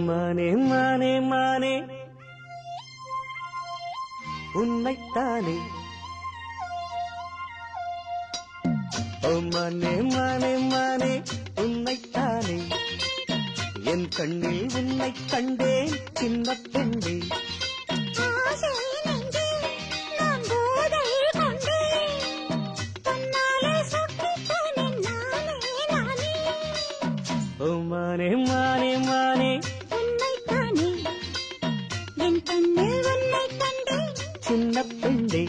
மானே மானே மானே உன்னைத்தானே மானே மானே மானே உன்னைத்தானே என் கண்ணில் உன்னை கண்டேன் சின்ன பெண்ணே மானே மானே மானே உன்னைத்தானே என் கண்ணில் உன்னை கண்டேன் சின்ன பெண்ணே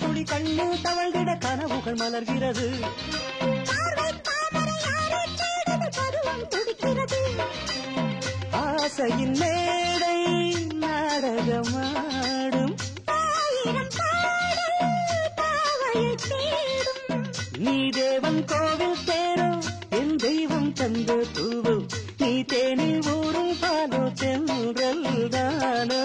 துளி கண்ணு தவழ்கிட கனவுகள் மலர்கிறது ஆசையின் மேடை நாடகமாடும் நீ தேவன் கோவில் தேரோ என் தெய்வம் தந்த தூவோ நீ தேனில் ஊரும் பாலோ சென்றல் தானோ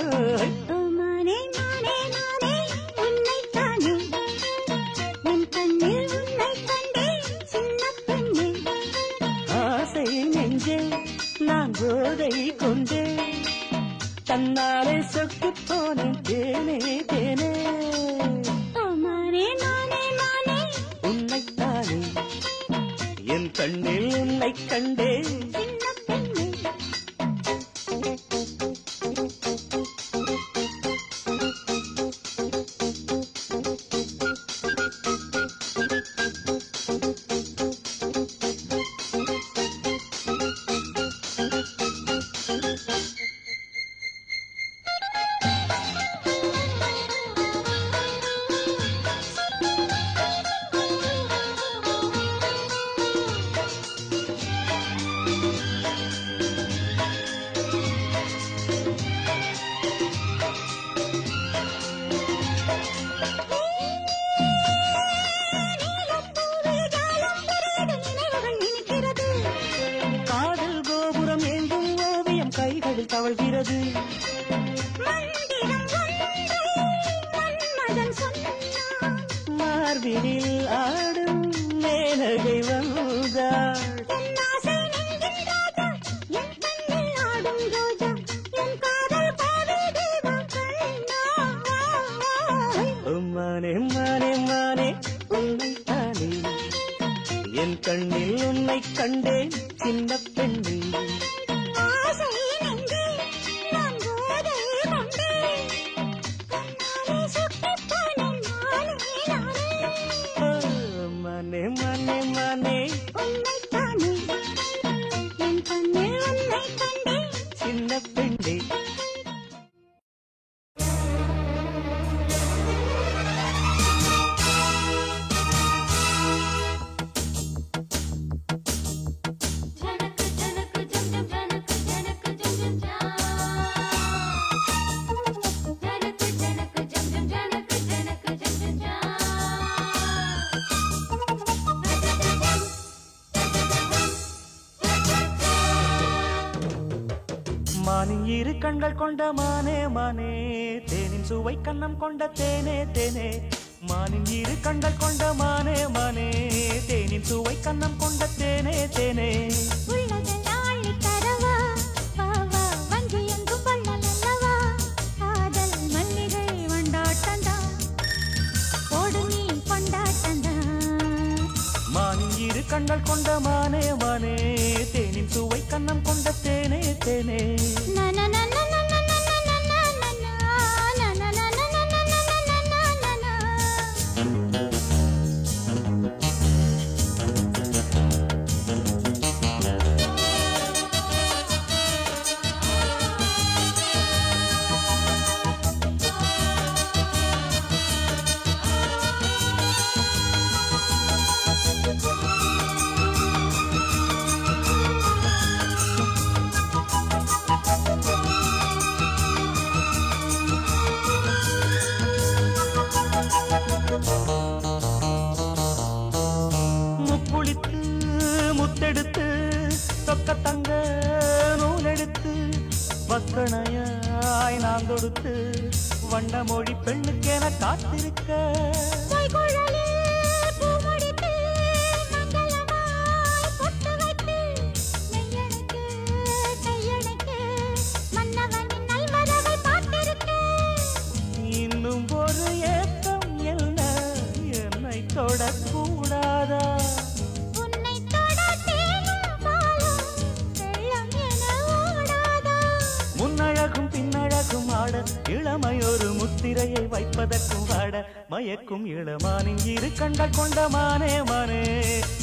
நான் போதை கொண்டே தன்னாலே சொக்கு போனேன் தேனே தேனே உன்னைத்தானே என் கண்ணில் உன்னை கண்டேன் தவழ்கிறது மார்பினில் ஆடும் மேனகை வந்தாள் மானே மானே மானே உன்னைத்தானே என் கண்ணில் உன்னை கண்டேன் சின்ன பெண்ணே மானே மானே மானே உன்னைத்தானே என் கண்ணில் உன்னை கண்டேன் சின்ன பெண்ணே மானின் இரு கண்கள் கொண்ட மானே மானே தேனின் சுவை கண்ணம் கொண்ட தேனே தேனே மானின் இரு கண்கள் கொண்ட மானே மானே தேனின் சுவை கண்ணம் கொண்ட தேனே தேனே மானின் இரு கண்கள் கொண்ட மானே மானே தேனின் சுவை கண்ணம் கொண்ட தேனே தேனே எடுத்து சொக்க தங்க நூல் எடுத்து வக்கணையாய் நான் தொடுத்து வண்ண மொழி பெண்ணுக்கென காத்திருக்க இன்னும் ஒரு ஏக்கம் என்ன என்னை தொடக்கூடாதா முன்னழகும் பின்னழகும் ஆட இளமையொரு முத்திரையை வைப்பதற்கும் வாட மயக்கும் இளமானின் இரு கண்கள் கொண்ட மானே மானே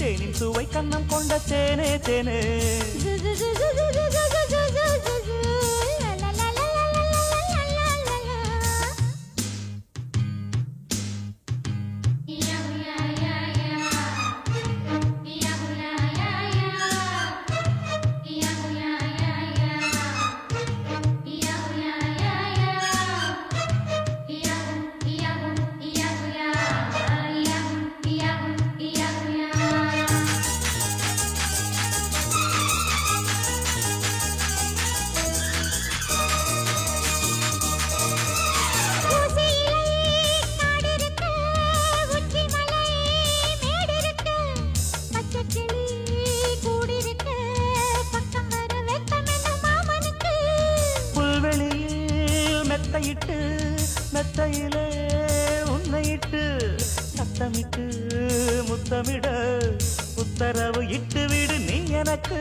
தேனின் சுவை கண்ணம் கொண்ட தேனே தேனே மெத்தையிட்டு மெத்தையிலே உன்னையிட்டு சத்தமிட்டு முத்தமிட உத்தரவு இட்டு விடு நீ எனக்கு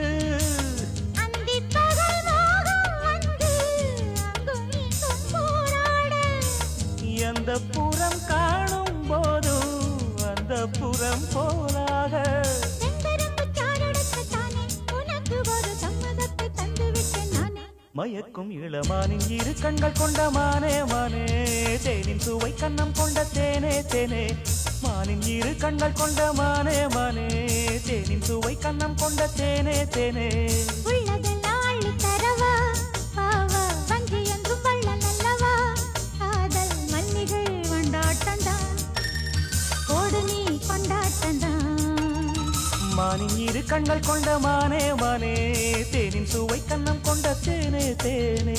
எந்த புறம் காணும் போதும் அந்த புறம் போலாக மயக்கும் இளமானின் இரு கண்கள் கொண்ட மானே மானே தேனின் சுவை கண்ணம் கொண்ட தேனே தேனே மானின் இரு கண்கள் கொண்ட மானே மானே தேனின் சுவை கண்ணம் கொண்ட தேனே தேனே மானின் இரு கண்கள் கொண்ட மானே மானே தேனின் சுவை கண்ணம் கொண்ட தேனே தேனே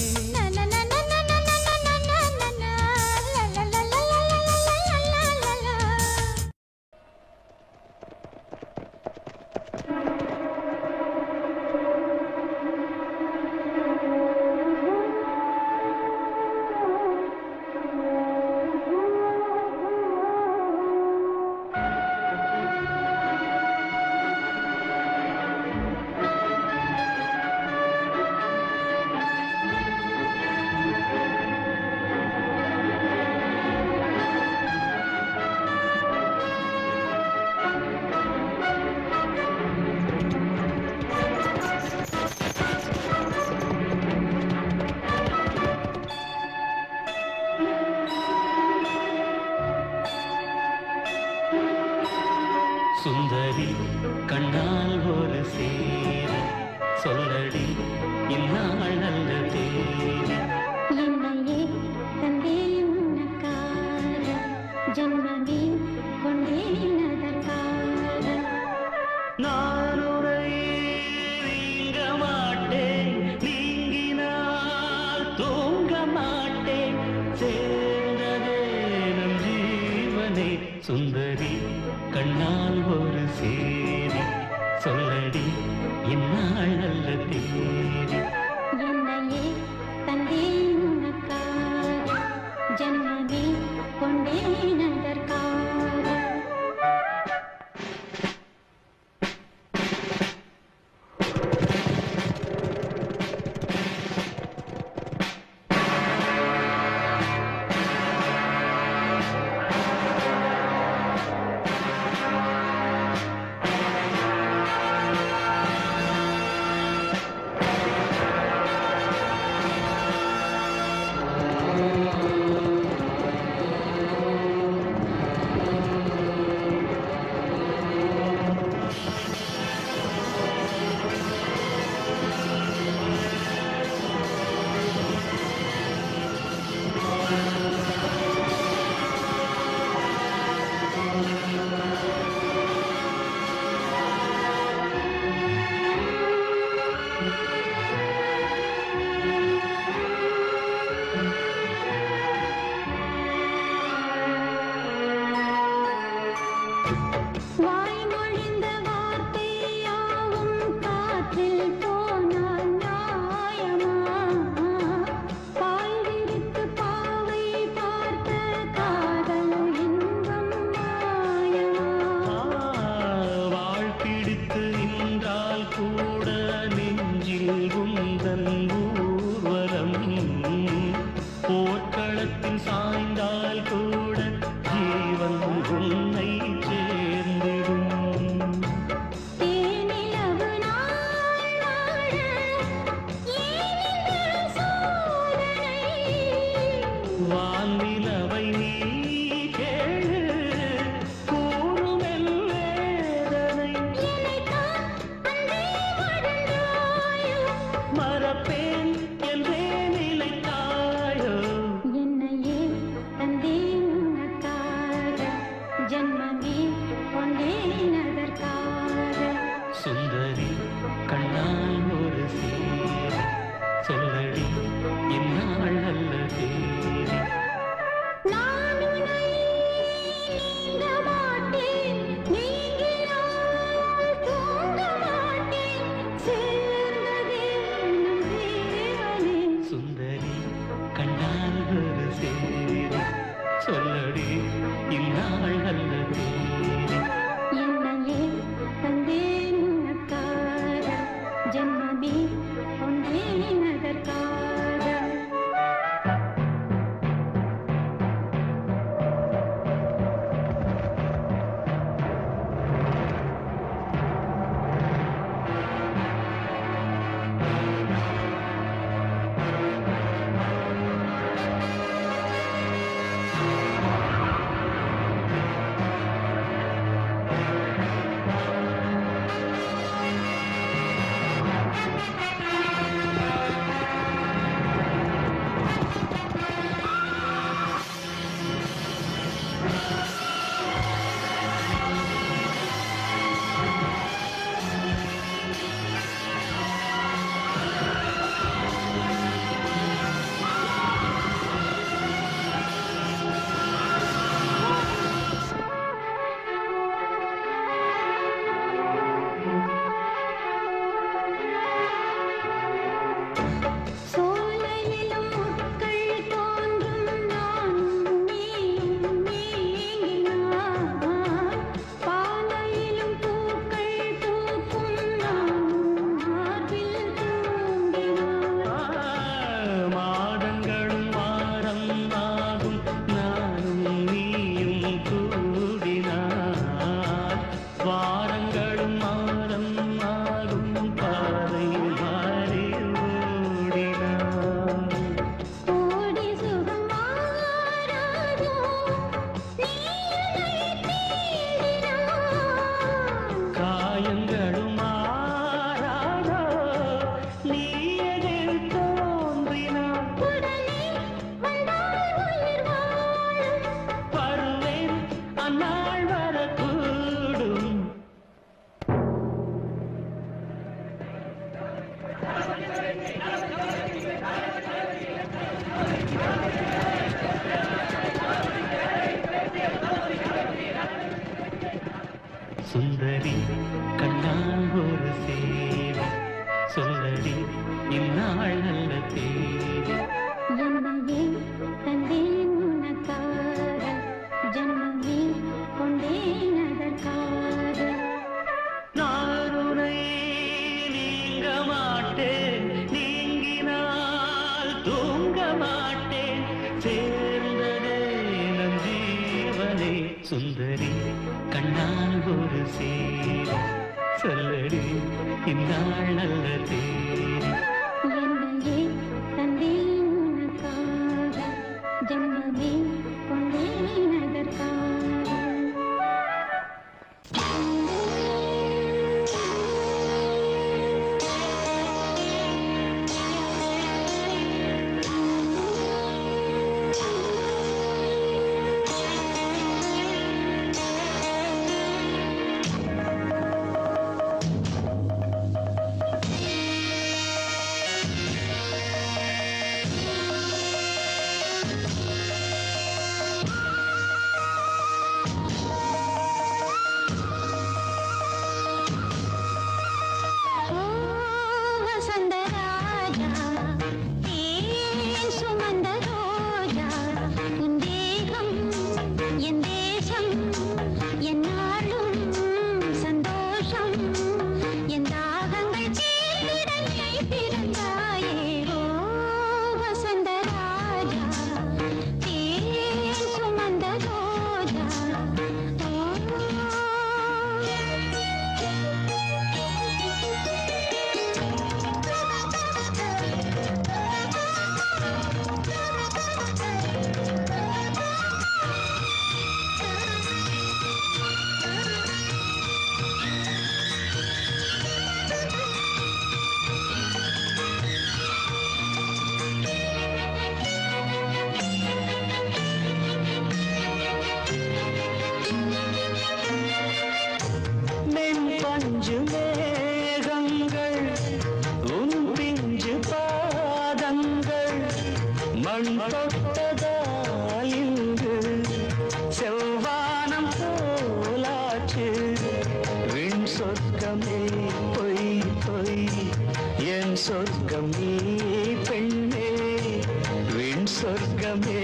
சுந்தரி கண்ணால் ஒரு சேர சொல்லடி இந்நாள் நல்ல தேதி என்னையே தந்தேன் உனக்காக ஜன்மமே கொண்டேன் அதற்காக நான் உரை நீங்க மாட்டேன் நீங்கினால் தூங்க மாட்டேன் சேர்ந்ததே நம் ஜீவனே சுந்தரி கண்ணால் ஒரு சேரி சொல்லடி இந்நாள் நல்ல தேதி என்னையே தந்தேன் உனக்காக ஜன்மமே கொண்டேன் அதற்காக சுந்தரி கண்ணால் ஒரு சேவை சொல்லடி இந்நாள் நல்ல தேதி. என்னையே தந்தேன் உனக்காக ஜன்மமே கொண்டேன் அதற்காக. நாருனை நீங்க மாட்டேன் நீங்கினால் தூங்க மாட்டேன் சேர்ந்ததே நம் ஜீவனே. சுந்தரி கண்ணால் ஒரு சேவை சொல்லடி இந்நாள் நல்ல தேதி. என்னையே தந்தேன் உனக்காக ஜன்மமே கொண்டேன் அதற்காக. பஞ்சு மேகங்கள் உன் பிஞ்சு பாதங்கள் மண் தொட்டதால் இங்கு செவ்வானம் போலாச்சு. விண் சொர்க்கமே பொய் பொய் என் சொர்க்கம் நீ பெண்ணே. விண் சொர்க்கமே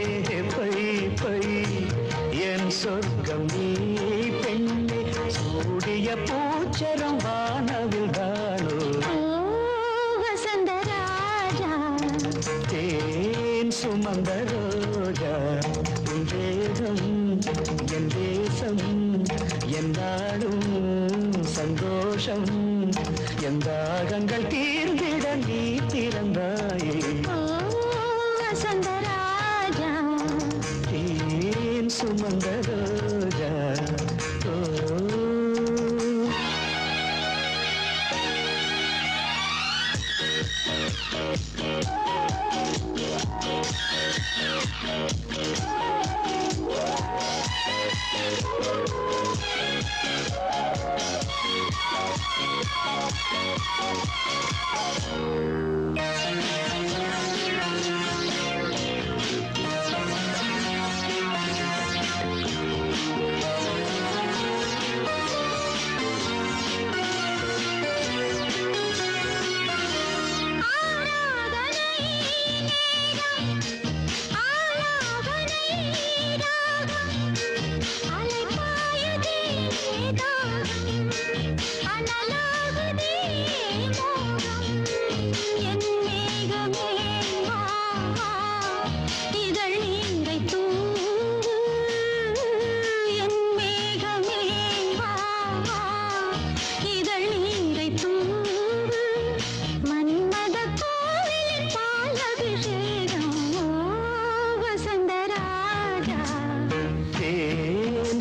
பொய் பொய் என் சொர்க்கம் நீ பெண்ணே. சூடிய பூச்சரம் வானவில் தானோ வசந்தராஜா தேன் சுமந்த ரோஜா. உன் தேகம் என் தேசம் என்னாடும் சந்தோஷம். என் தாகங்கள் தீர்ந்திட நீ திறந்தாயே வசந்தராஜா தேன் சுமந்த ரோஜா.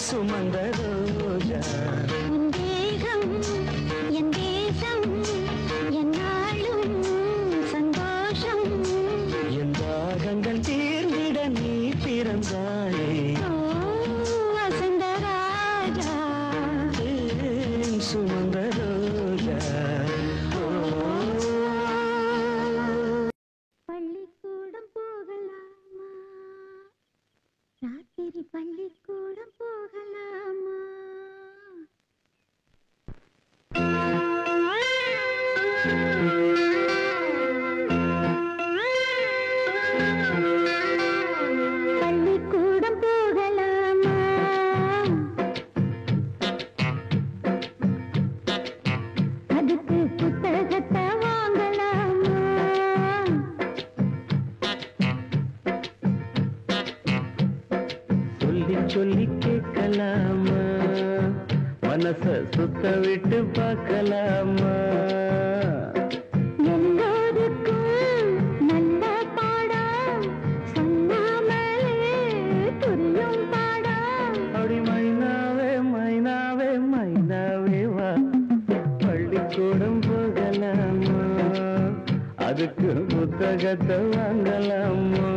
சுமந்த ரோஜா உன் தேகம் என் தேசம் என்னாலும் சந்தோஷம். என் தாகங்கள் தீர்ந்திட நீ பிறந்தாயே வசந்தராஜா சுமந்த ரோஜா. பள்ளிக்கூடம் போகலாமா ராத்திரி பள்ளிக்கூடம் போகலாமா பள்ளிக்கூடம் போகலாமா? அதுக்கு புத்தகத்தை வாங்கலாமா? சொல்லி சொல்லி கேட்கலாமா? மனச சுத்த விட்டு பார்க்கலாமா? எல்லோருக்கும் நல்ல பாடம் சொல்லாமலே புரியும் பாடம். அப்படி மைனாவே மைனாவே மைனாவே வா, பள்ளிக்கூடம் போகலாமா? அதுக்கு புத்தகத்தை வாங்கலாமா?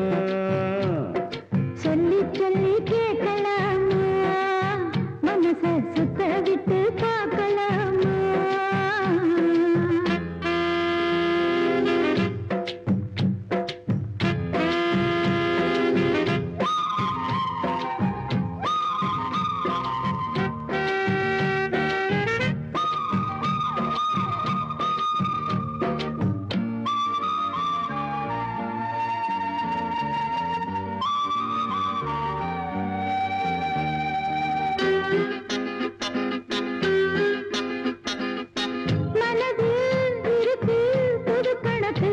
சொல்லி சொல்லி கேட்கலாமா? மனச சுத்த விட்டு பார்க்கலாமா? மனதில் இருக்கு புது கணக்கு,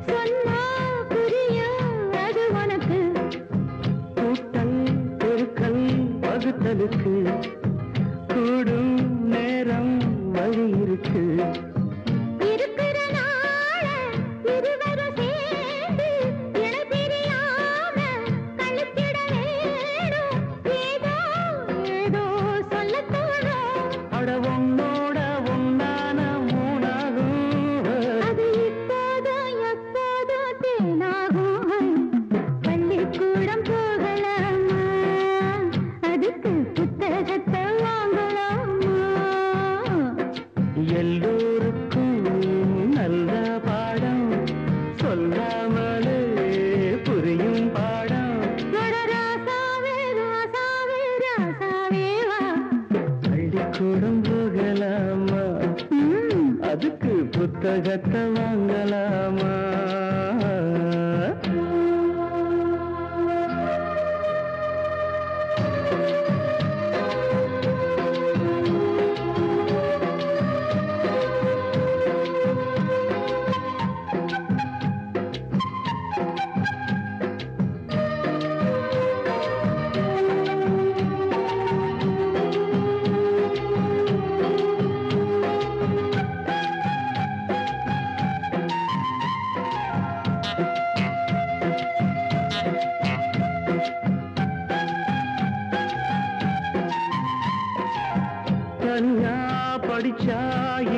சொன்னா புரியும் அது உனக்கு. கூட்டல் பெருக்கல் வகுத்தலுக்கு கூடும் நேரம் வழி இருக்கு. இருக்கிற நாள இருவரும் சேர்ந்து இணை பிரியாம கழித்திட வேணும். ஏதோ ஏதோ சொல்லத் தோணும். அட உன்னோட உண்டான மூணாகும். அது இப்போதும் எப்போதும் தேனாகும். பள்ளிக்கூடம் போகலாமா? அதுக்கு புத்தகத்தை வாங்கலாமா? எல்லோருக்கும் நல்ல பாடம் சொல்லாமலே புரியும் பாடம். ஒரு ராசாவே ராசாவே ராசாவே வா. பள்ளிக்கூடம் போகலாமா? அதுக்கு புத்தகத்தை வாங்கலாமா? தனியா படிச்சா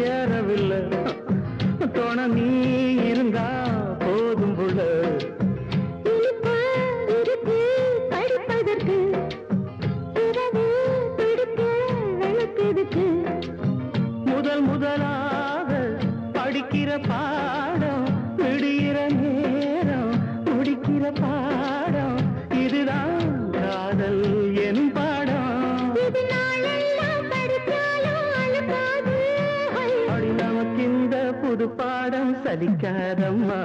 ஏறவில்லை, துணை நீ இருந்தா போதும் புள்ள. இனிப்பு இருக்கு படிப்பதற்கு, இரவு பிடிக்க விளக்குதுக்கு. முதலாக படிக்கிற பாடம் விடுகிற நேரம் முடிக்கிற பாடம். இதுதான் காதல் எனும் பாடம். இது நாளெல்லாம் படிச்சாலும் அழுக்காது. அடி நமக்கிந்த புது பாடம் சலிக்காதம்மா.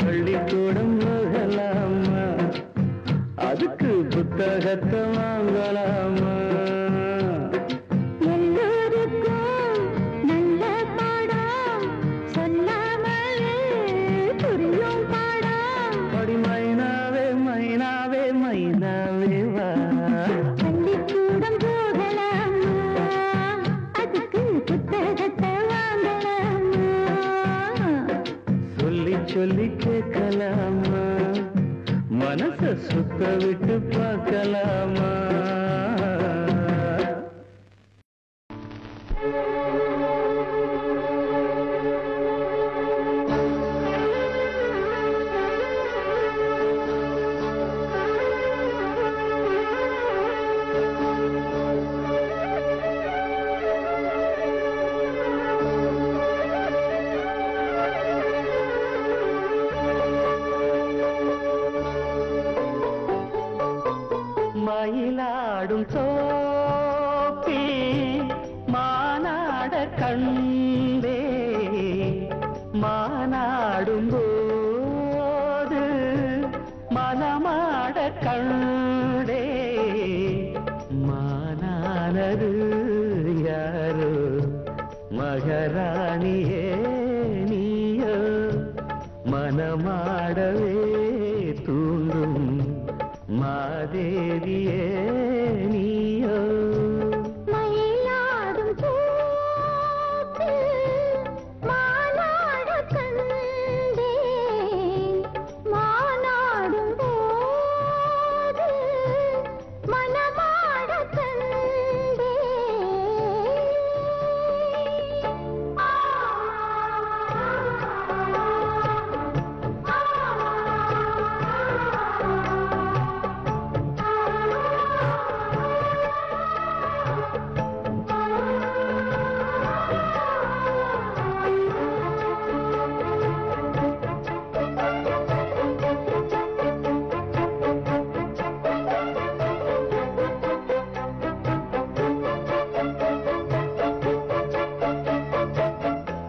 பள்ளிக்கூடம் போகலாமா? அதுக்கு புத்தகத்தை வாங்கலாமா? எல்லோருக்கும் நல்ல பாடம் சொல்லாமலே புரியும் பாடம். அடி மைனாவே மைனாவே மைனாவே வா, பள்ளிக்கூடம் போகலாமா? அதுக்கு புத்தகத்தை வாங்கலாமா? சொல்லி சொல்லி கேட்கலாமா? மனச சுத்த விட்டு பார்க்கலாமா? மகராணியே நீயோ மனமாடவே தூண்டும் மாதேவியே நீயோ மயிலாடும் தோப்பில் மானாடக் கண்டேன். மானாடும் போது மனமாடக்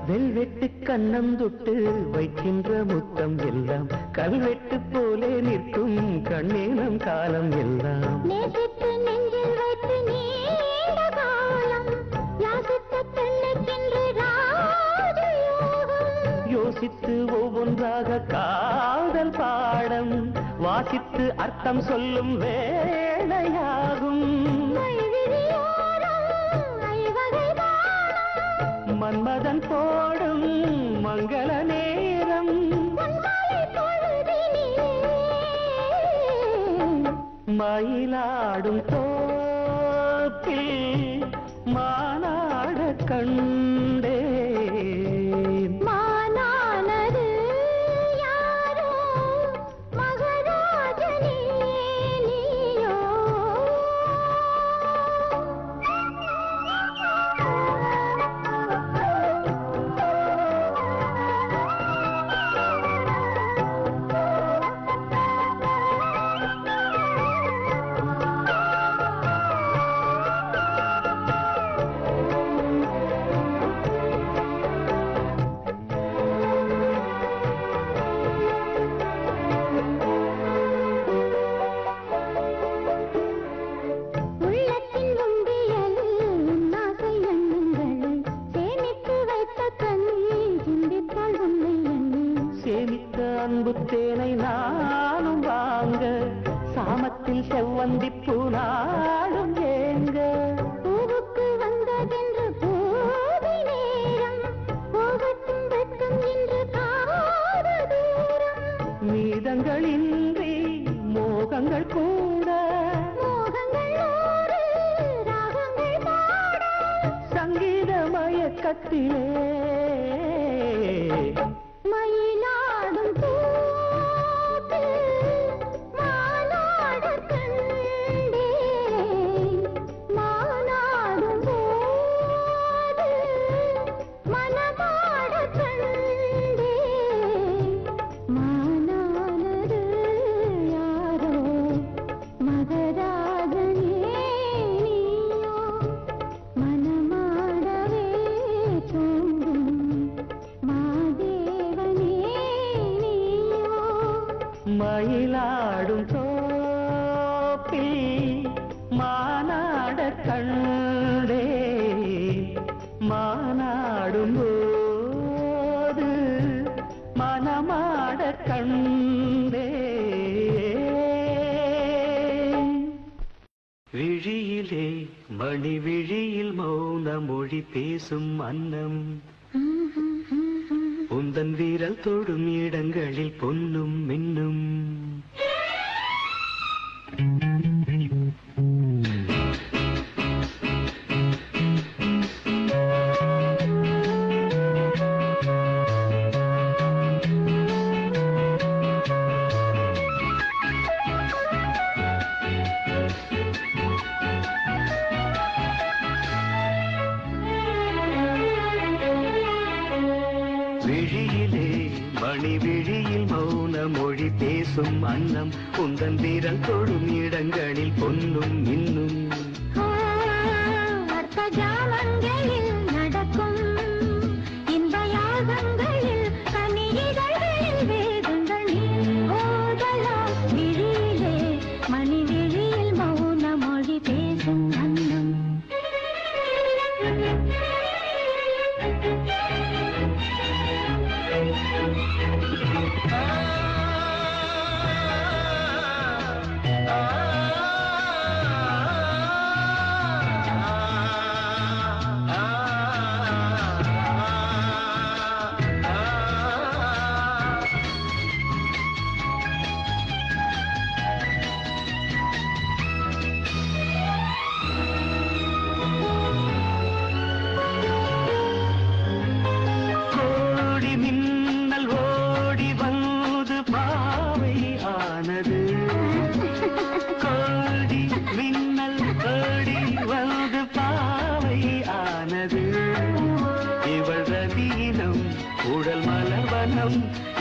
வெல்வெட்டு கண்ணம் தொட்டு வைக்கின்ற முத்தம் எல்லாம் கல்வெட்டு போலே நிற்கும் கண்ணீனம் காலம் எல்லாம் நேசித்து நெஞ்சில் வைத்து நீண்ட காலம் யாசித்த பெண்ணுக்கென்று ராஜயோகம். யோசித்து ஒவ்வொன்றாக காதல் பாடம் வாசித்து அர்த்தம் சொல்லும் வேளையாகும் மைவிழியோரம் ஐவகை தானம் மன்மதன் போடும் மங்கள நேரம் பொன்மாலை பொழுதினிலே மயிலாடும் தோப்பில் மானாட கண்டேன் மானானது யாரோ மகராஜனே நீயோ. உள்ளத்தின் உண்டியலில் உன்னாசை எண்ணங்களை சேமித்து வைத்த கண்ணி சிந்தித்தாள் உன்னை எண்ணி. சேமித்த அன்பு தேனை நானும் வாங்க சாமத்தில் செவ்வந்தி பூநாடும் ஏங்க பூவுக்கு வந்ததென்று போதை நேரம் போகட்டும் வெட்கம் என்று காத தூரம். மீதங்களின்றி மோகங்கள் கூட மோகங்கள் நூறு ராகங்கள் பாட சங்கீத மயக்கத்திலே மயிலாடும் தோப்பில் மானாடக் கண்டேன். மானாடும் போது மனமாடக் கண்டேன். மானானது யாரோ மகராஜனே நீயோ மனமாடவே தூண்டும் மாதேவனே நீயோ. மயிலாடும் தோப்பில் மானாட கண்டே மானாடும் போது மனமாட கண்டே விழியிலே மணி விழியில் மௌன மொழி பேசும் அன்னம் உந்தன் வீரல் தொடும் இடங்களில் பொன்னும் மின்னும் விழியிலே மணி விழியில் மௌன மொழி பேசும் அன்னம் உந்தன் வீரல் தொடும் இடங்களில் பொன்னும் மின்னும் அர்த்த ஜாமங்களில் நடக்கும் இன்ப யாகங்களில் கனியிதழ்களில் வேதங்கள் நீ ஓதலாம். விழியிலே மணி விழியில் மௌன மொழி பேசும் அன்னம்.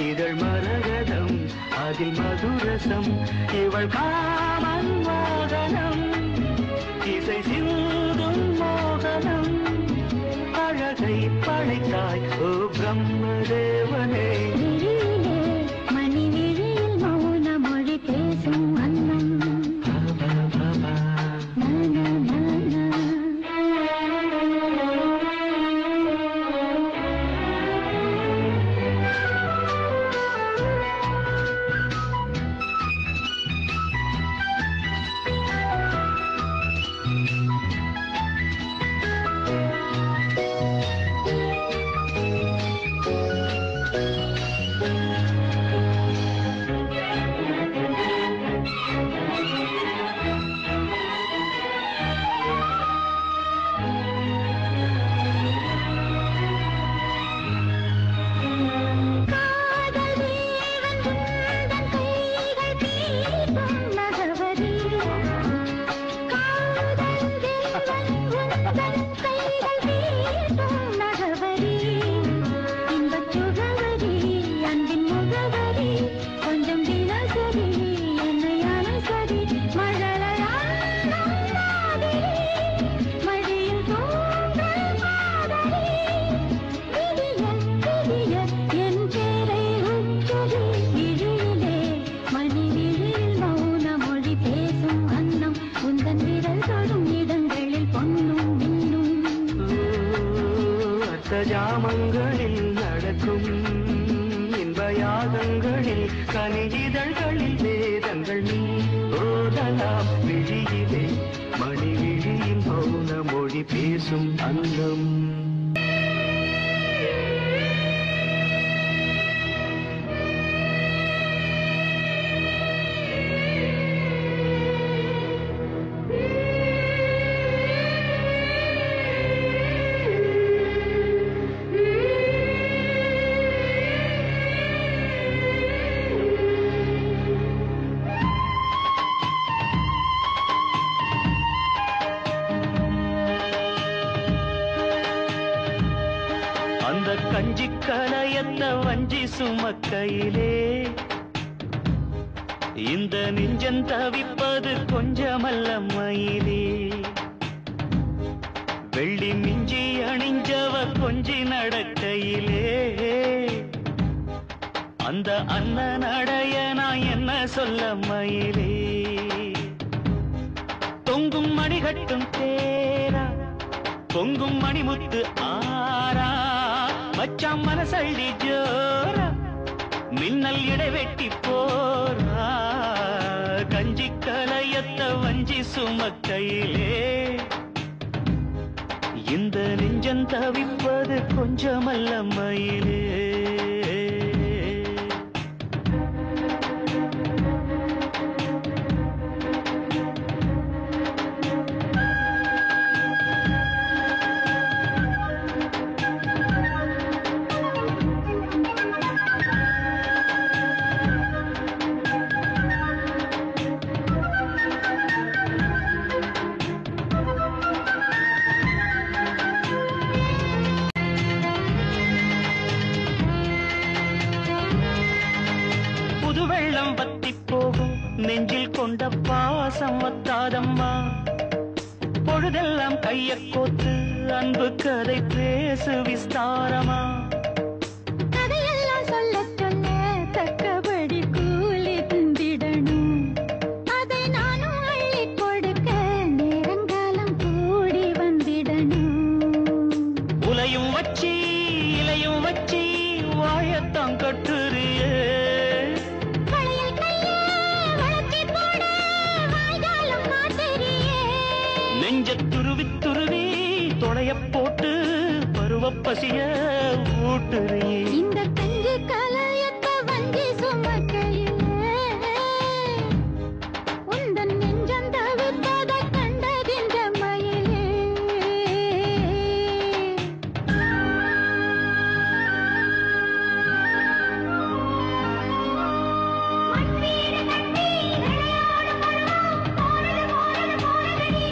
இதழ் மரகதம் அதில் மதுரசம் இவள் காமன் மோகனம் இசை சிந்தும் மோகனம் அழகை படைத்தாய் ஓ பிரம்மதேவனே மணி விழியில் மௌன மொழி பேசும் அன்னம் ஜாமங்களில் நடக்கும் இன்பயாகங்களில் கனியிதழ்களில் வேதங்கள் நீ ஓதலாம் விழியிலே மணி விழியின் மௌன மொழி பேசும் அன்னம் அந்த கஞ்சி கலையத்த வஞ்சி சுமக்கையிலே இந்த நெஞ்சம் தவிப்பது கொஞ்சமல்ல மயிலே வெள்ளி மிஞ்சி அணிஞ்சவ கொஞ்சி நடக்கையிலே அந்த அண்ணன் அடைய நான் என்ன சொல்ல மயிலே தொங்கும் மணிகட்டும் தேரா பொங்கும் மணிமுத்து ஆரா மச்சாம் மனசள்ளி ஜோரா மின்னல் இடைவெட்டி போரா கஞ்சி கலையத்த வஞ்சி சுமக்கையிலே இந்த நெஞ்சம் தவிப்பது கொஞ்சமல்ல மயிலே வெள்ளம் பத்தி போகும் நெஞ்சில் கொண்ட பாசம் வத்தாதம்மா பொழுதெல்லாம் கைய கோத்து அன்பு கதை பேசு விஸ்தாரமா கதையெல்லாம் சொல்ல சொல்ல தக்கபடி கூலி திண்டிடணும் அதை நானும் அள்ளி கொடுக்க நேரங்காலம் கூடி வந்திடணும் உலையும் வச்சி தான் கட்டுறியே வளையல் கையே வளர்த்தி போட வாய்காலம் மாத்தறியே நெஞ்ச துருவி துருவி தொடைய போட்டு பருவ பசிய ஊட்டுறியே இந்த கஞ்சி கலையத்த வஞ்சி சுமக்கையிலே உந்தன் நெஞ்சம் தவித்தத கண்டதின்ற மயிலே மண்வீடு கட்டி விளையாடும் பருவம் போனது போனது போனதடி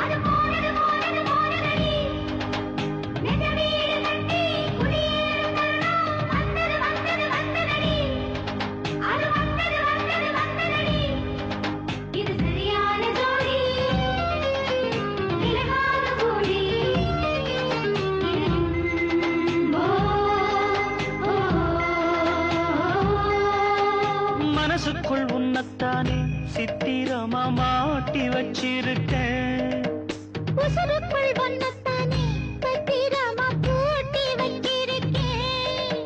அது போனது போனது போனதடி நெஞ்ச வீடு கட்டி குடியேறும் தருணம் வந்தது வந்தது வந்ததடி அது வந்தது வந்தது வந்ததடி இது சரியான ஜோடி விலகாத கூடி மனசுக்குள் உன்னத்தானே சித்திரமா மாட்டி வச்சிருக்கேன் உசுருக்குள் வண்ணத்தானே பத்திரமா பூட்டி வச்சிருக்கேன்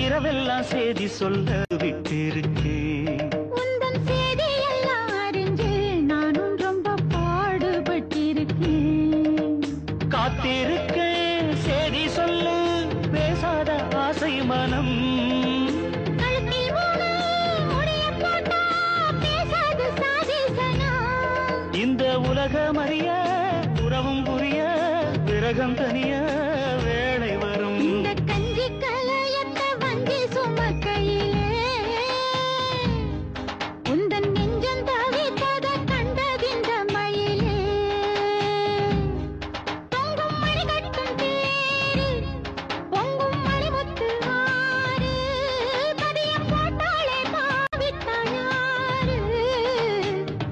இரவெல்லாம் செய்தி சொல்ல விட்டிருக்கேன் உந்தன் செய்தியெல்லாம் அறிஞ்சு நானும் ரொம்ப பாடுபட்டிருக்கேன் காத்திருக்கேன் செய்தி சொல்லு பேசாத ஆசை மனம் கழுத்தில் மூணு முடியம் போட்டா பேசாத சாதிசனம் இந்த உலகம் அறிய உறவும் புரிய விரகம் தனிய வேளை வரும் இந்த கஞ்சி கலையத்த வஞ்சி சுமக்கையிலே உந்தன் நெஞ்சம் தவித்தத கண்டதின்ற மயிலே தொங்கும் மணி கட்டும் தேரு பொங்கும் மணிமுத்து ஆறு பதியம் போட்டாளே பாவித்தாயாரு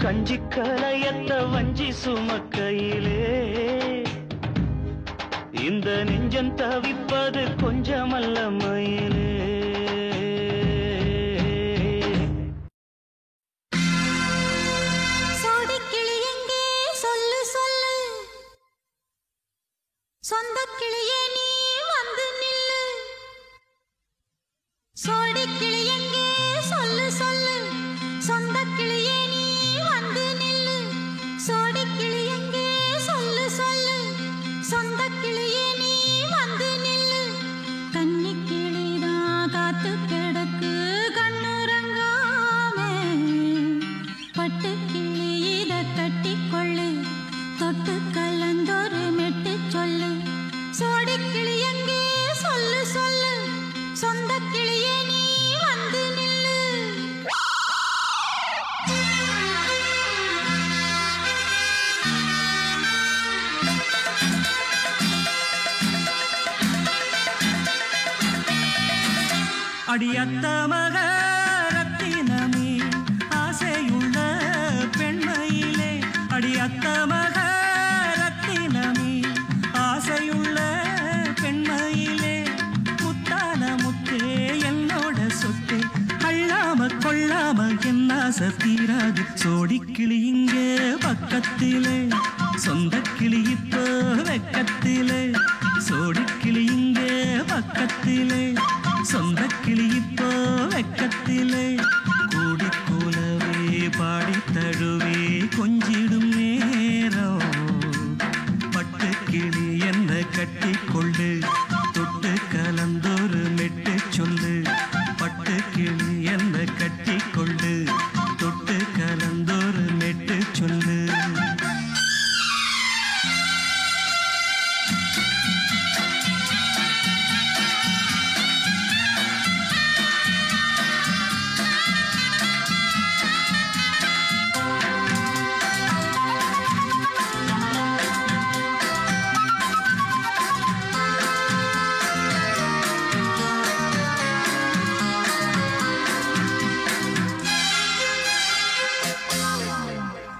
கஞ்சி கலையத்த வஞ்சி சுமக்கையிலே இந்த நெஞ்சம் தவிப்பது கொஞ்சமல்ல மயிலே சோடிக்கிளி எங்கே சொல்லு சொல்லு சொந்தக் கிளியே நீ வந்து நில்லு சோடிக்கிளி எங்கே சொல்லு சொல்லு சொந்தக் கிளியே நீ வந்து நில்லு சோடிக்கிளி எங்கே சொல்லு சொல்லு சொந்தக் கிளியே நீ வந்து நில்லு கன்னிக் கிளிதான் காத்து கிடக்கு கண்ணுறங்காமே பட்டு கிளி இத கட்டிக்கொள்ளு தொட்டு கலந்தொரு மெட்டு சொல்லு சோடிக் கிளி எங்கே சொல்லு சொல்லு சொந்தக் கிளியே நீ வந்து நில்லு அடியத்த மக ரத்தினமே ஆசையுள்ள பெண்மையிலே அடியத்த மக ரத்தினமே ஆசையுள்ள பெண்மையிலே முத்தான முத்தே என்னோட சொத்து அள்ளாம கொள்ளாம என்ன தீராது சோடிக்கிளி இங்கே பக்கத்திலே சொந்த கிளி இப்போ வெக்கத்திலே சோடிக்கிளி இங்கே பக்கத்திலே சொந்த கிளி இப்போ வெக்கத்திலே கூடி கூலவே பாடி தழுவே கொஞ்சிடும் நேரம் பட்டு கிளி என்ன கட்டிக்கொள்ளு தொட்டு கலந்தொரு மெட்டு சொல்லு பட்டு கிளி என்ன கட்டிக்கொள்ளு தொட்டு கலந்தொரு மெட்டு சொல்லு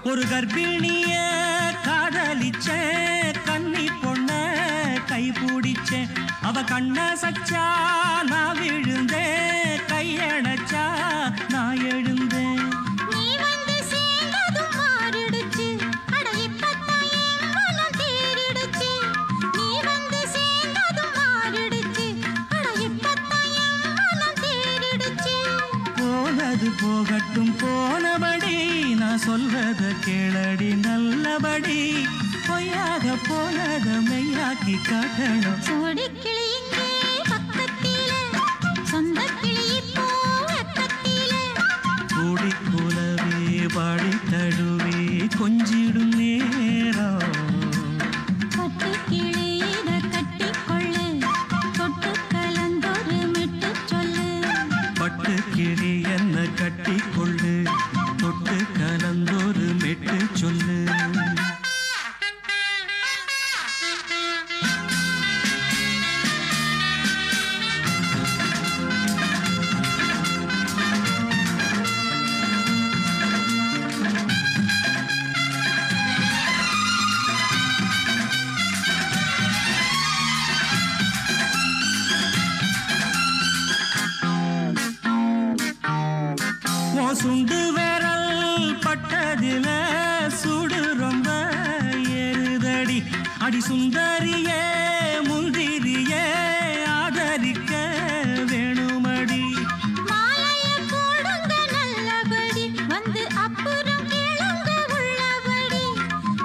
ஒரு கர்ப்பிணிய காதலிச்ச கன்னி பொண்ண கை பிடிச்ச அவ கண்ண சச்சா நான் விழுந்தேன் கையணைச்சா நான் எழுந்தேன் நீ வந்து சேர்ந்ததும் மாறிடுச்சு அட இப்பத்தான் என் மனம் தேறிடுச்சு நீ வந்து சேர்ந்ததும் மாறிடுச்சு அட இப்பத்தான் என் போகட்டும் போனபடி நான் சொல்றத கேளடி நல்லபடி பொய்யாக போனத மெய்யாக்கி காட்டணும் சோடிக்கிளி இங்கே பக்கத்திலே சொந்த கிளி இப்போ வெக்கத்திலே கூடி கூலவே பாடி தழுவே கொஞ்சிடும் நேரம் பட்டு கிளி இத கட்டிக்கொள்ளு தொட்டு கலந்தொரு மெட்டு சொல்லு பட்டு கிளி என்ன கட்டிக்கொள்ளு தொட்டு கலந்தொரு மெட்டு சொல்லு சுண்டு விரல் பட்டதில சுடு ரொம்ப ஏறுதடி அடி சுந்தரியே முந்திரியே ஆதரிக்க வேணுமடி மாலைய போடுங்க நல்லபடி வந்து அப்புறம் கேளுங்க உள்ளபடி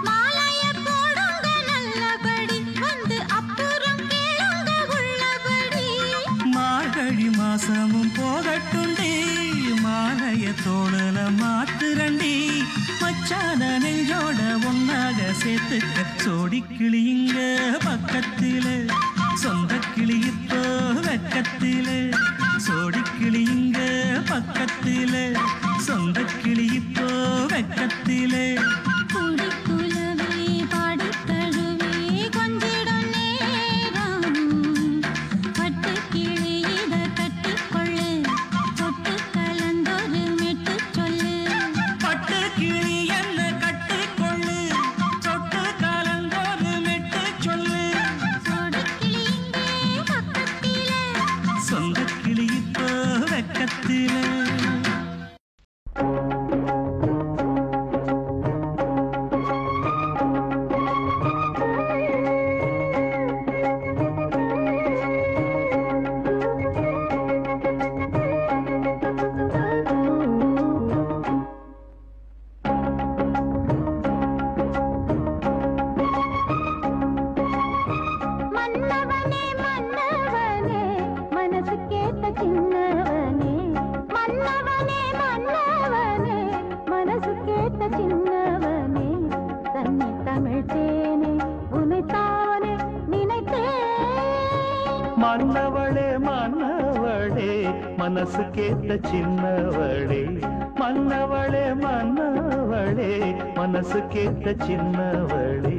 மாலைய போடுங்க நல்லபடி வந்து அப்புறம் கேளுங்க உள்ளபடி மார்கழி மாசமும் போகட்டுண்டி மாலைய தோழல மாத்துரண்டி மச்சான நெஞ்சோட ஒன்னாக சேர்த்துக்க சோடிக்கிளி இங்க பக்கத்தில சொந்த கிளி இப்போ வெக்கத்தில சோடிக்கிளி இங்க பக்கத்தில சொந்த கிளி இப்போ வெக்கத்தில குடிக்குலவே பாடித் தழுவே கொஞ்சிடும் நேரம் பட்டு கிளி இத கட்டிக்கொள்ளு தொட்டு கலந்தொரு மெட்டு சொல்லு பட்டு கிளி என்ன கட்டிக்கொள்ளு தொட்டு கலந்தொரு மெட்டு சொல்லு சோடிக்கிளி இங்கே பக்கத்திலே சொந்த கிளி இப்போ வெக்கத்தில மன்னவனே மன்னவனே மனசு கேட்ட சின்னவனே மன்னவனே மன்னவனே மனசு கேட்ட சின்னவனே தன்னை தமிழ் தேனே உனைத்தானே நினைத்தேன் மன்னவளே மன்னவளே மனசு கேட்ட சின்னவளே மன்னவளே மன்னவளே மனசு கேட்ட சின்னவளே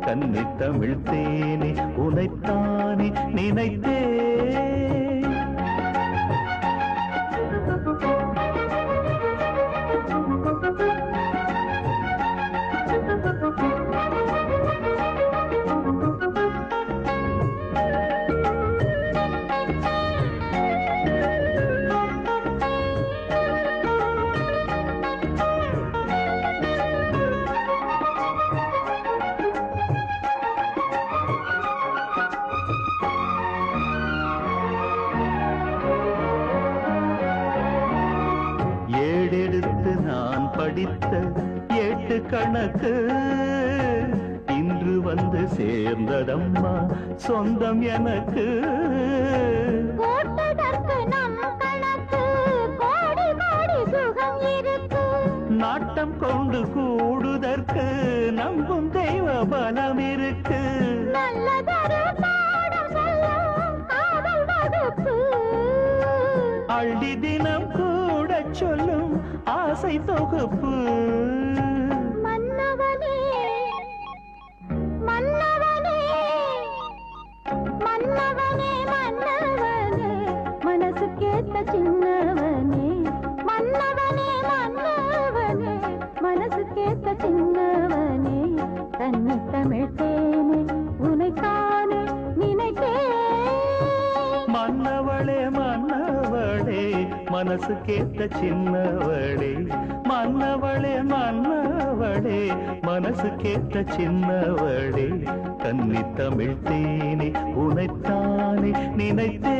கன்னி தமிழ் தேனே உனைத்தானே நினைத்தேன் ஏடெடுத்து நான் படித்த எட்டு கணக்கு இன்று வந்து சேர்ந்ததம்மா சொந்தம் எனக்கு போட்டதற்கு நம் கணக்கு கோடி கோடி சுகம் இருக்கு நாட்டம் கொண்டு கூடுதற்கு நம்பும் தெய்வ பலம் இருக்கு நல்லதொரு பாடம் சொல்லும் காதல் வகுப்பு அள்ளி தினம் கூட சொல்லும் ஆசை தொகுப்பு மன்னவனே மன்னவனே மன்னவனே மன்னவனே மனசு கேட்ட சின்னவனே மன்னவனே மன்னவனே மனசு கேட்ட சின்னவனே தன்னை தமிழ் தேனே உனைத்தானே நினைத்தேன் மன்னவளே மன்னவளே மனசு கேட்ட சின்னவளே மன்னவளே மன்னவளே மனசு கேட்ட சின்னவளே கன்னி தமிழ் தேனே உனைத்தானே நினைத்தேன்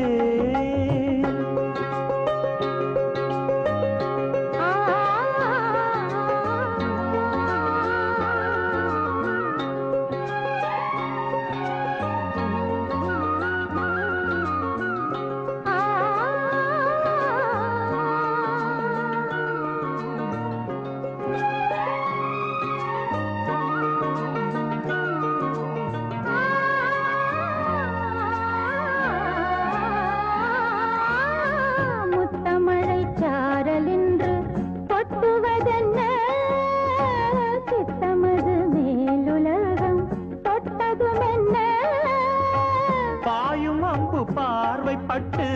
பார்வைப்பட்டு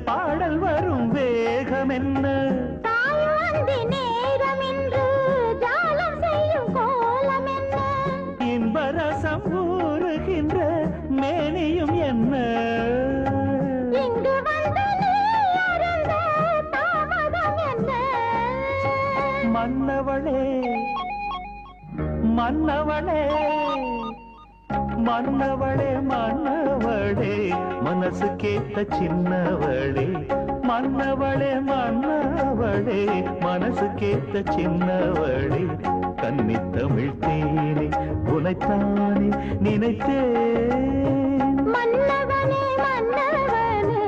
பாடல் வரும் வேகம் என்ன தாயுந்தி நேரம் என்று ஜாலம் செய்யும் கோலம் என்ன இன்பரசம் ஊறுகின்ற மேனியும் என்ன இங்கு வந்து நீ அருந்த தாமதம் என்ன மன்னவளே மன்னவளே மன்னவளே மன்னவளே மனசு கேட்ட சின்னவளே மன்னவளே மன்னவளே மனசு கேட்ட சின்னவளே கன்னித்தமிழ் தேனே உனைத்தானே நினைத்தேன் மன்னவனே மன்னவனே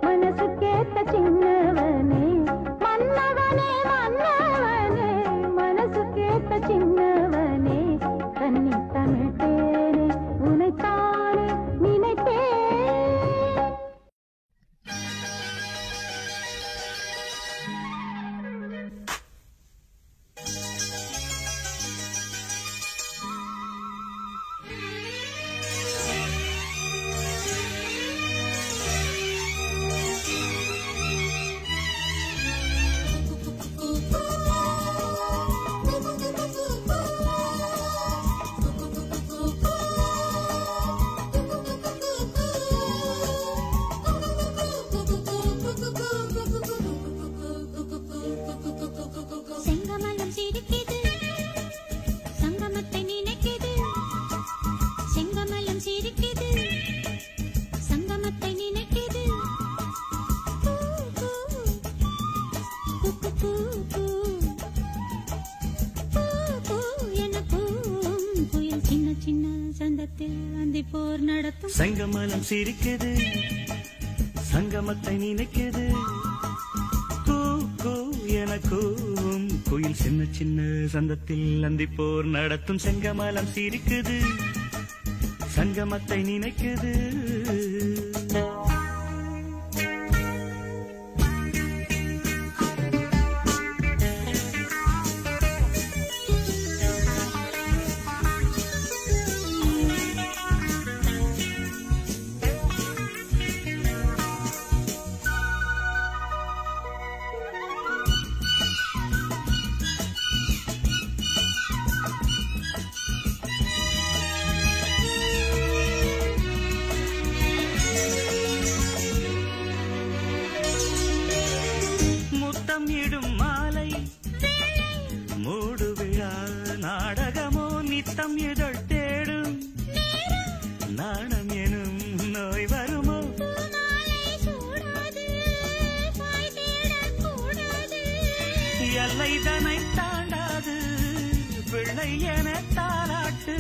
மனசு கேட்ட சின்னவனே மன்னவனே மன்னவனே மனசு கேட்ட சின்னவனே கன்னி தமிழ் தேனே உனைத்தானே நினைத்தேன் செங்கமலம் சிரிக்குது சங்கமத்தை நினைக்குது செங்கமலம் சிரிக்குது சங்கமத்தை நினைக்குது என புயல் சின்ன சின்ன சந்தத்தில் அந்தி போர் நடத்தும் செங்கமலம் சிரிக்குது சங்கமத்தை நினைக்குது எனக்கும் குயில் சின்ன சின்ன சந்தத்தில் அந்திப்போர் நடத்தும் செங்கமலம் சிரிக்குது சங்கமத்தை நினைக்குது இடும் மாலை மூடு விழா நாடகமோ நித்தம் இதழ் தேடும் நாணம் எனும் நோய் வருமோ எல்லை தனை தாண்டாது பிள்ளை என தாளாட்டு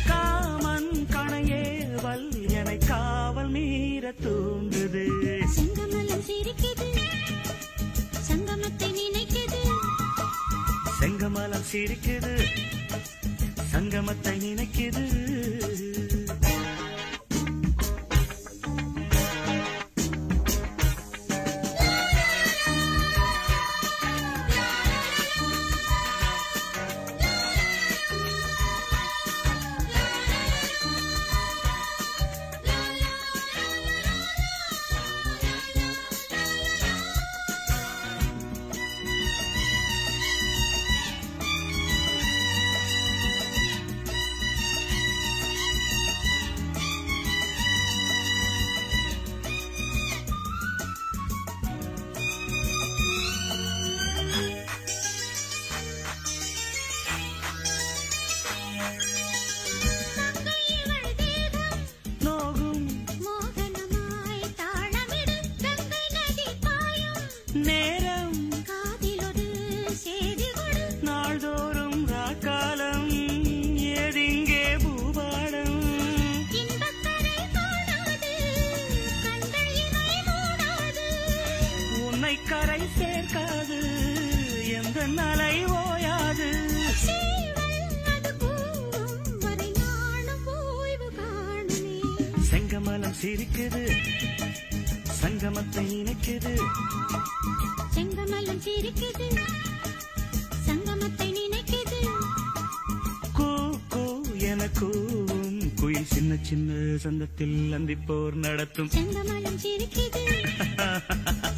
காமன் கணையேவல் என்னை காவல் மீற தூண்டுது செங்கமலம் சிரிக்குது சங்கமத்தை நினைக்குது செங்கமலம் சிரிக்குது சங்கமத்தை நினைக்குது நேரம் காதிலொரு செய்தி கொடு நாள்தோறும் ராக்காலம் ஏதிங்கே பூபாடம் இன்பக்கரை காணாது கண்கள் இமை மூடாது உன்னை கரை சேர்க்காது எந்த நலை ஓயாது அது கூறும் வரை நானும் ஓய்வு காணுமே செங்கமலம் சிரிக்குது சங்கமத்தை நினைக்குது செங்கமலம் சிரிக்குது சங்கமத்தை நினைக்குது கூ கூ எனக்கு சின்ன சின்ன சந்தத்தில் அந்திப்போர் நடத்தும் செங்கமலம் சிரிக்குது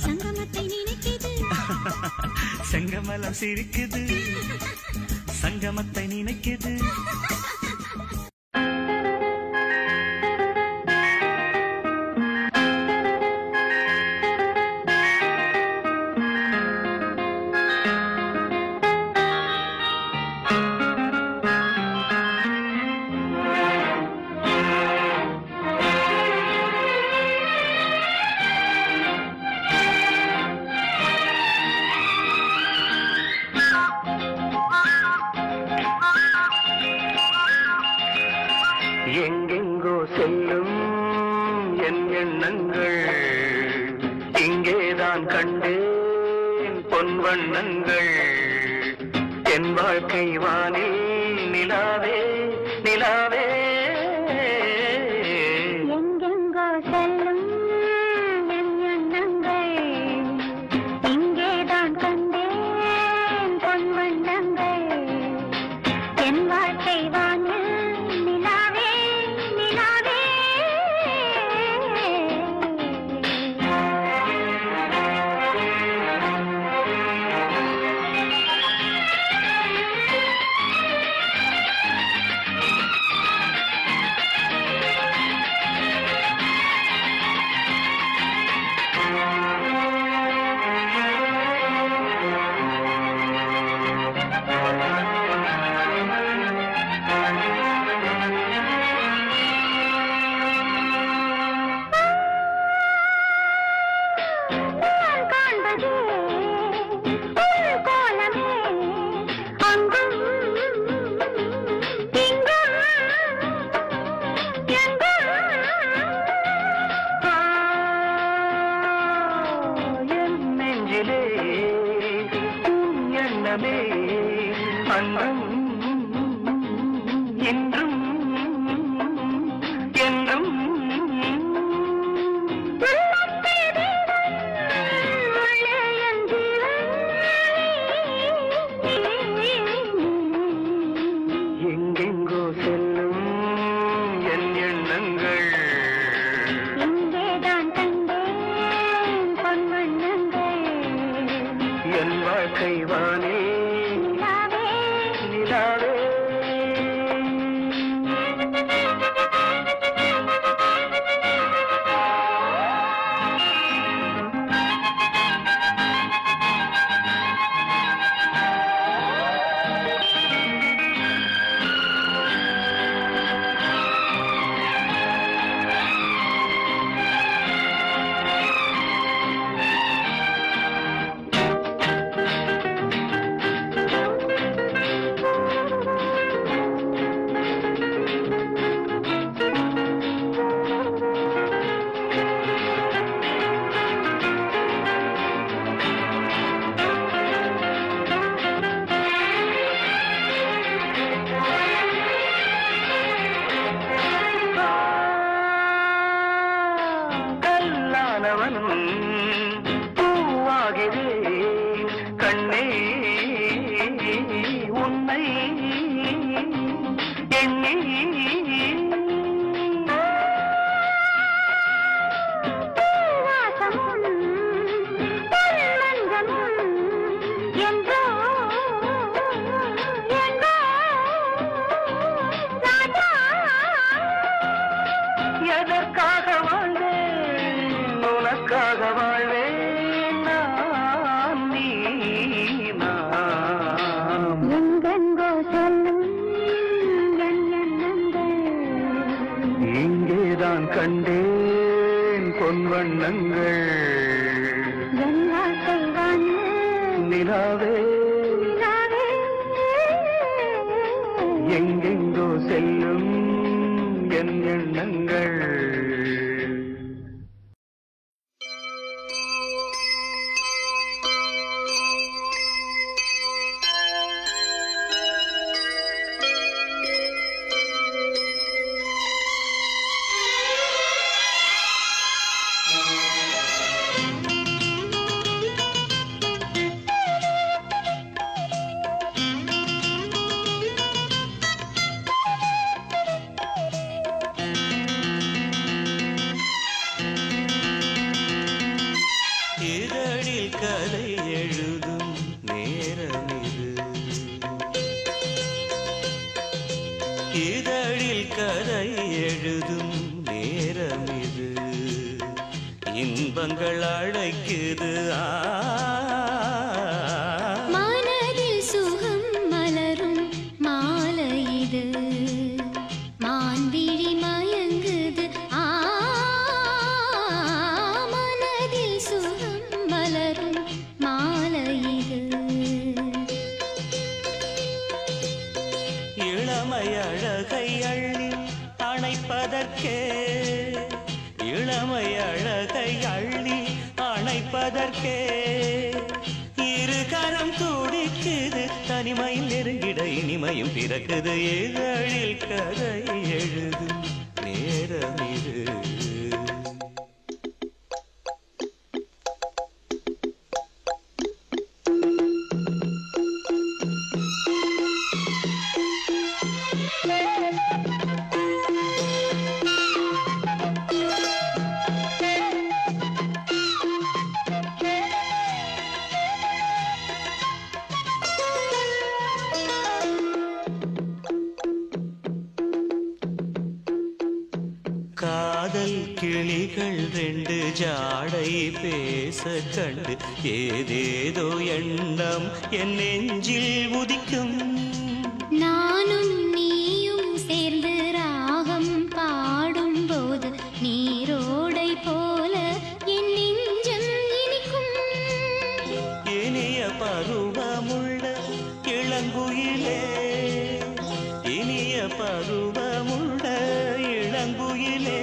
சங்கமத்தை நினைக்குது செங்கமலம் சிரிக்குது சங்கமத்தை நினைக்குது எங்கெங்கோ செல்லும் என் எண்ணங்கள் இங்கேதான் கண்டேன் பொன் வண்ணங்கள் என் வாழ்க்கை வானில் நிலாவே நிலாவே எங்கெங்கோ செல்லும் என் எண்ணங்கள் இங்கேதான் கண்டேன் பொன் வண்ணங்கள் என் வாழ்க்கை வானில் நிலாவே நிலாவே அன்றும் என்றும் என்றும் எங்கெங்கோ செல்லும் என் எண்ணங்கள் இங்கேதான் கண்டேன் பொன் வண்ணங்கள் என் வாழ்க்கை வானே நிலாவே நிலாவே பூவாகிறேன் கண்ணே உன்னை எண்ணி எதற்காக வாழ்வேன் உனக்காக வாழ்வேன் நான் நீ நாம் எங்கெங்கோ செல்லும் என் எண்ணங்கள் இங்கேதான் கண்டேன் பொன் வண்ணங்கள் என் வாழ்க்கை வானில் நிலாவே நிலாவே எங்கெங்கோ செல்லும் என் எண்ணங்கள் இதழில் கதை எழுதும் நேரம் இது இன்பங்கள் அழைக்குது மனதில் சுகம் மலரும் மாலை இது மான்விழி மயங்குது மனதில் சுகம் மலரும் மாலை இது இளமை அழகை அள்ளி அணைப்பதற்கே இளமை அழகை அள்ளி அணைப்பதற்கே இரு கரம் துடிக்குது தனிமையில் நெருங்கிட இனிமையும் பிறக்குது இதழில் கதை எழுதும் நேரம் இது காதல் கிளிகள் ரெண்டு ஜாடை பேச கண்டு ஏதேதோ எண்ணம் என் நெஞ்சில் உதிக்கும் நானும் நீயும் சேர்ந்து ராகம் பாடும்போது நீரோடை போல என் நெஞ்சம் இனிக்கும் இனிய பருவமுள்ள இளங்குயிலே இனிய பருவமுள்ள இளங்குயிலே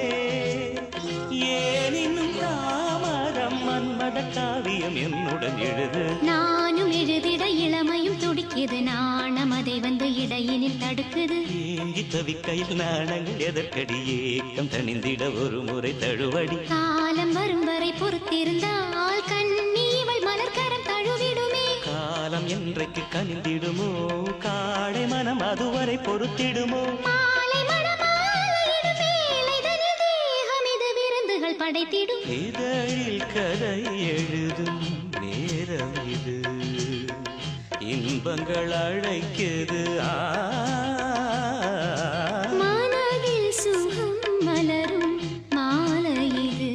ஏனினும் தாமதம் மன்மத காவியம் என்னுடன் எழுது நானும் எழுதிட இளமையும் துடிக்குது நாணம் அதை வந்து இடையினில் தடுக்குது ஏங்கி தவிக்கையில் நாணங்கள் எதற்கடி ஏக்கம் தணிந்திட ஒரு முறை தழுவடி காலம் வரும் வரை பொறுத்திருந்தால் கண்ணீவள் மலர்கரம் தழுவிடுமே காலம் என்றைக்கு கனிந்திடுமோ காடை மனம் அதுவரை பொறுத்திடுமோ மாலை மணமாலையிடும் வேளைதனில் தேகம் இது விருந்துகள் படைத்திடும் இதழில் கதை எழுதும் நேரம் இது இன்பங்கள் அழைக்குது மனதில் சுகம் மலரும் மாலை இது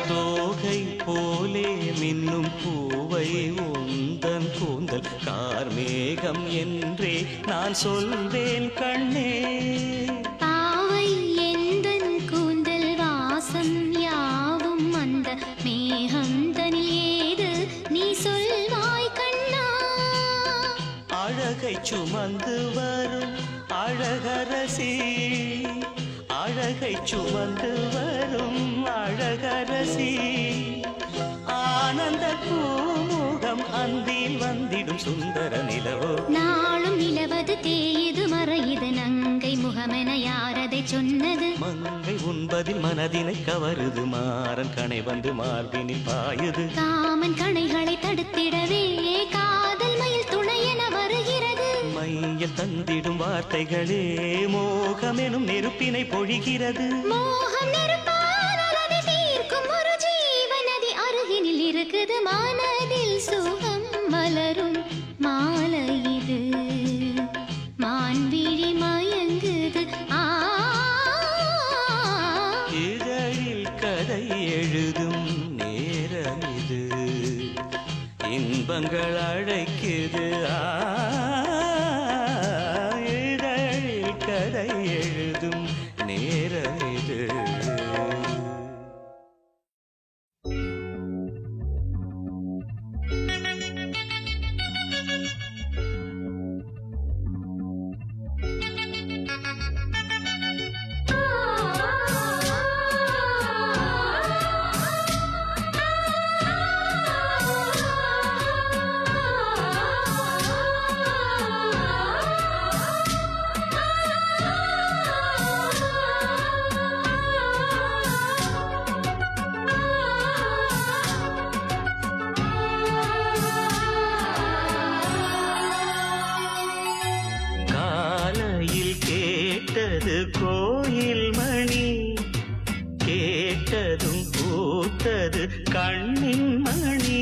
தோகை போலே மின்னும் பூவை உந்தன் கூந்தல் கார்மேகம் என்றே நான் சொல்வேன் கண்ணே பாவை எந்தன் கூந்தல் வாசம் யாவும் அந்த மேகம் தனில் ஏது நீ சொல்வாய் கண்ணா அழகை சுமந்து வரும் அழகரசி அழகை சுமந்து வரும் அழகரசி ஆனந்த பூமுகம் அந்தில் வந்திடும் சுந்தர நிலவோ நாளும் நிலவது தேயுது மறையுது நங்கை முகமென யாரதை சொன்னது மங்கை உண்பதில் மனதினை கவருது மாறன் கணை வந்து மார்பினில் பாயுது காமன் கணைகளை தடுத்திடவே காதல் மயில் துணையென வருகிறது மையில் தந்திடும் வார்த்தைகளே மோகமெனும் நெருப்பினை பொழிகிறது மோகம் நெருப்பானால் அதை தீர்க்கும் ஒரு ஜீவநதி அருகினில் இருக்குது மனதில் சுகம் மலரும் மாலை இது மான்விழி மயங்குது இதழில் கதை எழுதும் நேரம் இது இன்பங்கள் அழைக்குது இதழில் கதை எழுதும் நேரம் இது கோயில் மணி கேட்டதும் பூத்தது கண்ணின் மணி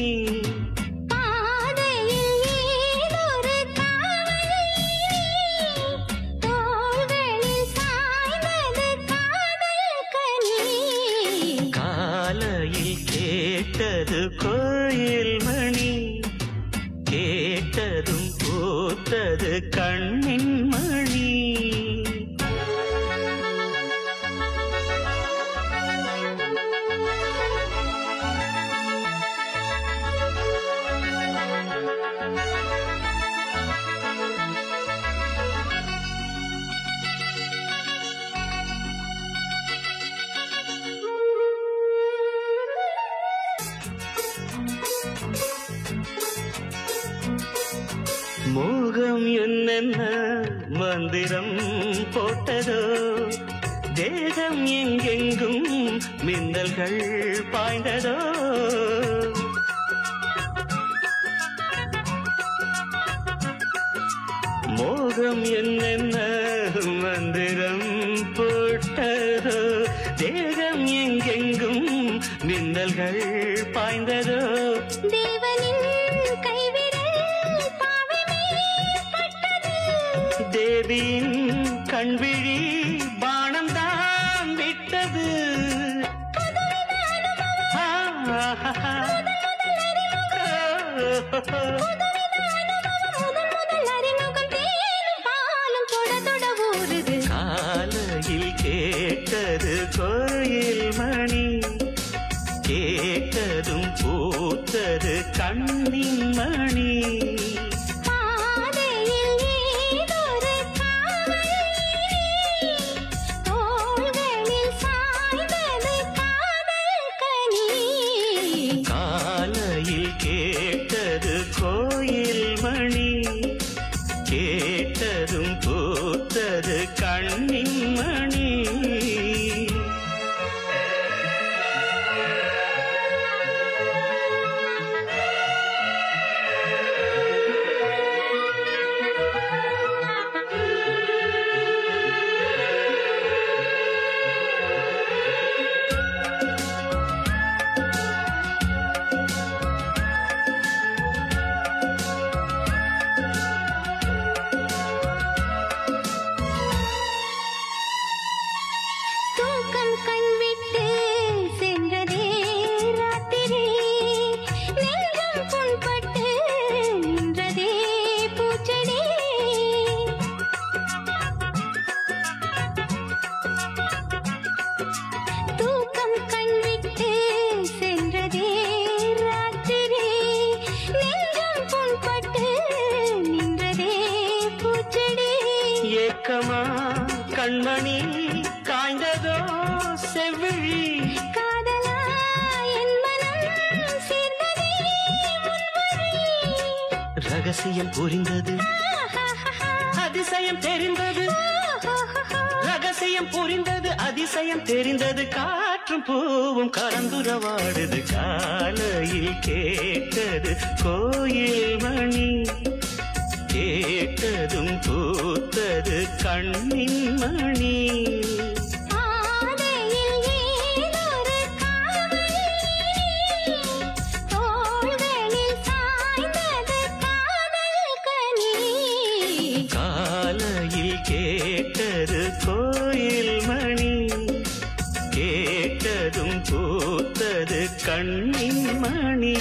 கேட்டது கோயில் மணி கேட்டதும் பூத்தது கண்ணின் மணி மோகம் என்னென்ன மந்திரம் போட்டதோ தேகம் எங்கெங்கும் மின்னல்கள் பாய்ந்ததோ மோகம் என்னென்ன மந்திரம் போட்டதோ தேகம் எங்கெங்கும் மின்னல்கள் பாய்ந்ததோ தேவியின் கண்விழி பாணம்தான் விட்டது காலையில் கேட்டது கோயில் மணி கேட்டதும் பூத்தது கண்ணின் மணி கேட்டது கோயில் மணி கேட்டதும் பூத்தது கண்ணின் மணி ஏக்கமா கண்மணி காய்ந்ததோ செவ்விழி காதலா என் மனம் சேர்ந்ததே ரகசியம் புரிந்தது அதிசயம் தெரிந்தது ரகசியம் புரிந்தது அதிசயம் தெரிந்தது காற்றும் பூவும் கலந்துரவாடுது காலையில் கேட்டது கோயில் மணி கேட்டதும் பூத்தது கண்ணின் மணி காலையில் கேட்டது கோயில் மணி கேட்டதும் பூத்தது கண்ணின் மணி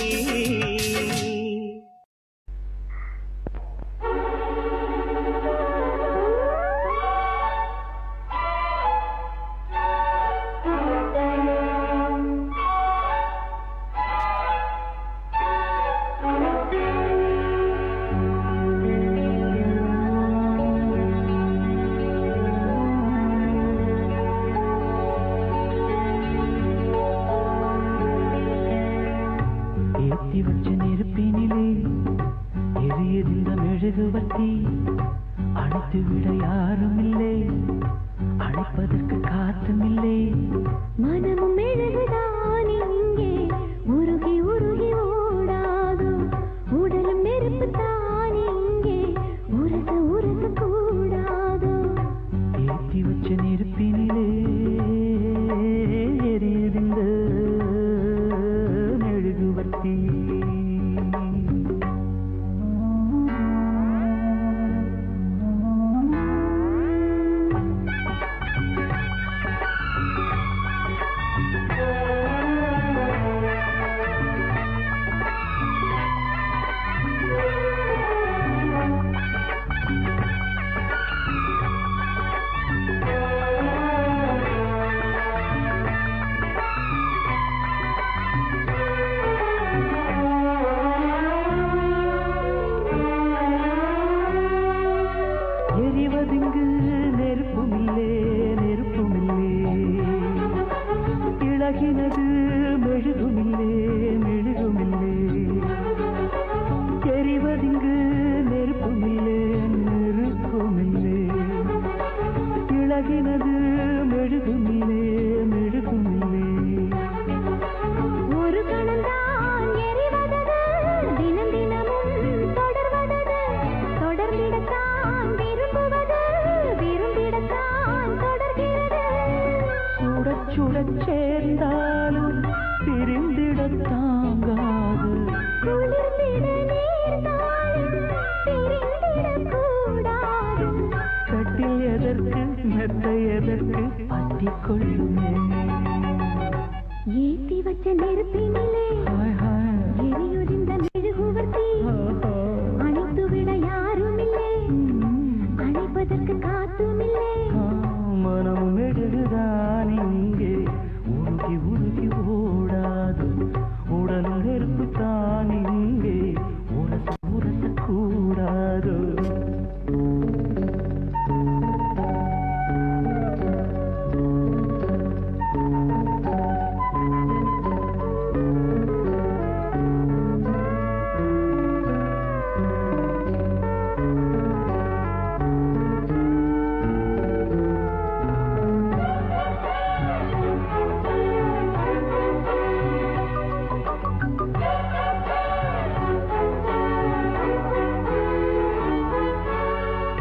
இழகினது மெழுகுமில்லே மெழுகுமில்லே எரிவதிங்கு நெருப்புமில்லே நெருப்புமில்லே இழகினது மெழுகுமில்லே மெழுகுமில்லே ஒரு கணந்தான் எரிவதது தினம் தினமும் தொடர்வதது தொடர்ந்திடத்தான் விரும்புவது விரும்பிடத்தான் தொடர்கிறது சுடச் சுடச் சேர்ந்தாலும் பிரிந்திடத் தாங்காது குளிர்ந்திட நேர்ந்தாலும் பிரிந்திடக்கூடாது கட்டில் எதற்கு மெத்தை எதற்கு பற்றிக் கொள்ளுமே ஏத்தி வச்ச நெருப்பினிலே எரியுதிர்ந்த மெழுகுவர்த்தி அணைத்துவிட யாருமில்லை அணைப்பதற்கு காத்துமில்லை மனம் மெழுகுதான் இங்கே உருகி உருகி ஓடாது உடலும் நெருப்பு தான் இங்கே உரச உரச கூடாது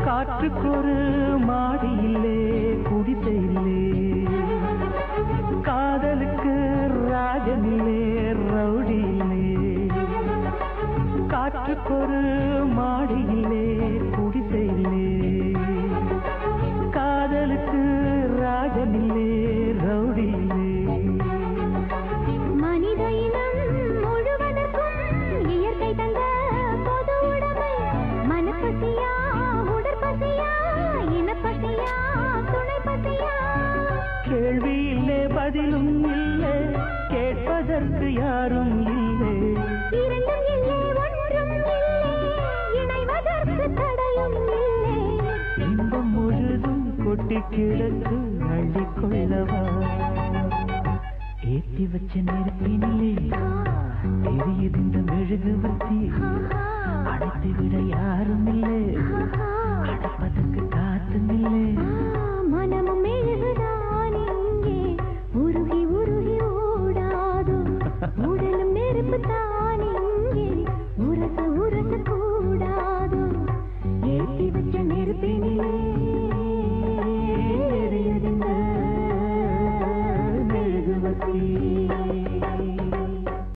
காற்றுக்கொரு மாடி இல்லே குடிசை இல்லே காதலுக்கு ராஜனிலே ரவுடி இல்லே காற்றுக்கொரு மாடி இல்லே குடிசை இல்லே காதலுக்கு ராஜனிலே ரவுடி இல்லே மனித இனம் முழுவதற்கும் இயற்கை தந்த பொது உடைமை மனப்பசியா உடற்பசியா இனப்பசியா துணைப்பசியா கேள்வி இல்லை பதிலும் இல்லை கேட்பதற்கு யாரும் இல்லை இரண்டும் இல்லை ஒன்றும் இல்லை இணைவதற்கு தடையும் இல்லை இன்பம் முழுதும் கொட்டி கிடக்கு அள்ளிக்கொள்ளவா ஏற்றி வச்ச நெருப்பினிலே எரியுது இந்த மெழுகுவர்த்தி அடைத்து விட யாரும் இல்லை அடைப்பதற்கு காத்தும் இல்லை